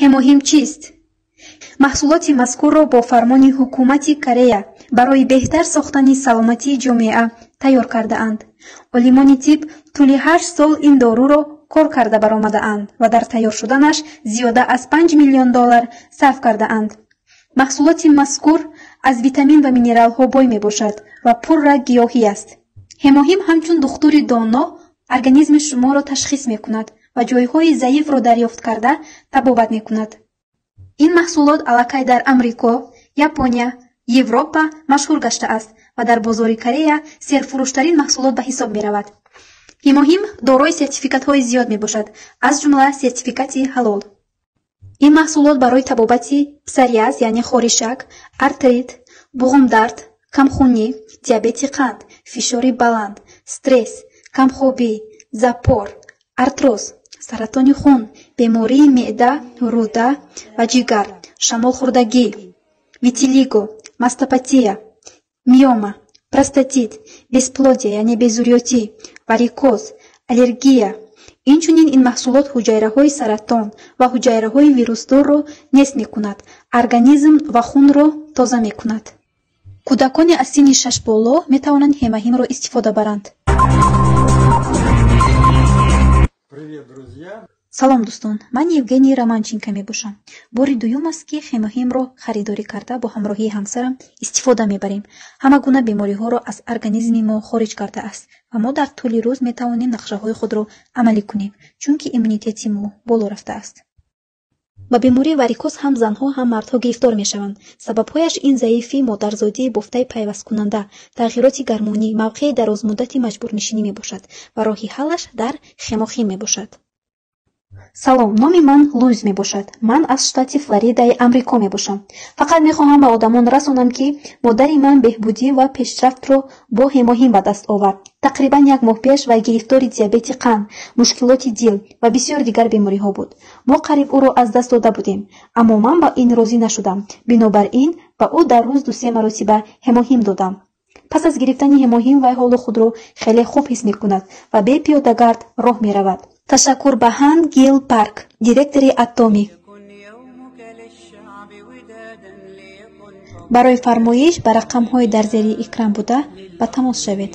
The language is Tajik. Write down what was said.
ҳемоҳим чист? маҳсулоти мазкурро бо фармони ҳукумати Корея барои беҳтар сохтани саломатии ҷомеа тайёр кардаанд. олимони тиб тӯли 8 сол ин доруро кор карда баромадаанд ва дар тайёр шуданаш зиёда аз $5 миллион сарф кардаанд. маҳсулоти мазкур аз витамин ва минералҳо бой мебошад ва пурра гиёҳӣ аст. ҳемоҳим ҳамчун духтури доно организми шуморо ташхис мекунад ва ҷойҳои заифро дарёфт карда табобат мекунад. ин маҳсулот аллакай дар Амрико, Япония, Европа машҳур гаштааст ва дар бозори Корея серфурӯштарин маҳсулот ба ҳисоб меравад. ҳемоҳим дорои сертификатҳои зиёд мебошад, аз ҷумла сертификати ҳалол. ин маҳсулот барои табобати псориаз яъне хоришак, артрит, буғумдард, камхунӣ, диабети қанд, фишори баланд, стресс, камхобӣ, запор, артроз, саратони хун, бемории меъда, рӯда ва ҷигар, шамолхӯрдагӣ, витилиго, мастопатия, миома, простатит, бесплодия яъне безурётӣ, варикоз, аллергия. инчунин ин маҳсулот ҳуҷайраҳои саратон ва ҳуҷайраҳои вирусдорро нест мекунад, организм ва хунро тоза мекунад. кӯдакони аз синни 6 боло метавонанд ҳемоҳимро истифода баранд. Привет, друзья! салом дӯстон, ман Евгений Романченко мебошам. бори дуюм аст ки хемоҳимро харидорӣ карда бо ҳамроҳии ҳамсарам истифода мебарем. ҳама гуна бемориҳоро аз организми мо хориҷ кардааст ва мо дар тӯли рӯз метавонем нақшаҳои худро амалӣ кунем, чунки иммунитети мо боло рафтааст. ба бемории варикоз ҳам занҳо, ҳам мардҳо гирифтор мешаванд. сабабҳояш ин заифи модарзодии бофтаи пайвасткунанда, тағйироти гормонӣ, мавқеи дарозмуддати маҷбурнишинӣ мебошад ва роҳи ҳаллаш дар хемохим мебошад. салом, номи ман Луиз мебошад. ман аз штати Флоридаи Амрико мебошам. фақат мехоҳам ба одамон расонам ки модари ман беҳбудӣ ва пешрафтро бо ҳемоҳим ба даст овард. тақрибан 1 моҳ пеш вай гирифтори диабети қанд, мушкилоти дил ва бисёр дигар бемориҳо буд. мо қариб ӯро аз даст дода будем, аммо ман ба ин розӣ нашудам. бинобар ин ба ӯ дар рӯз 2-3 маротиба ҳемоҳим додам. пас аз гирифтани ҳемоҳим вай ҳолу худро хеле хуб ҳис мекунад ва бе пиёдагард роҳ меравад. ташаккур ба Хан Гил Парк, директори Атоми. барои фармоиш ба рақамҳои дар зери экран буда ба тамос шавед.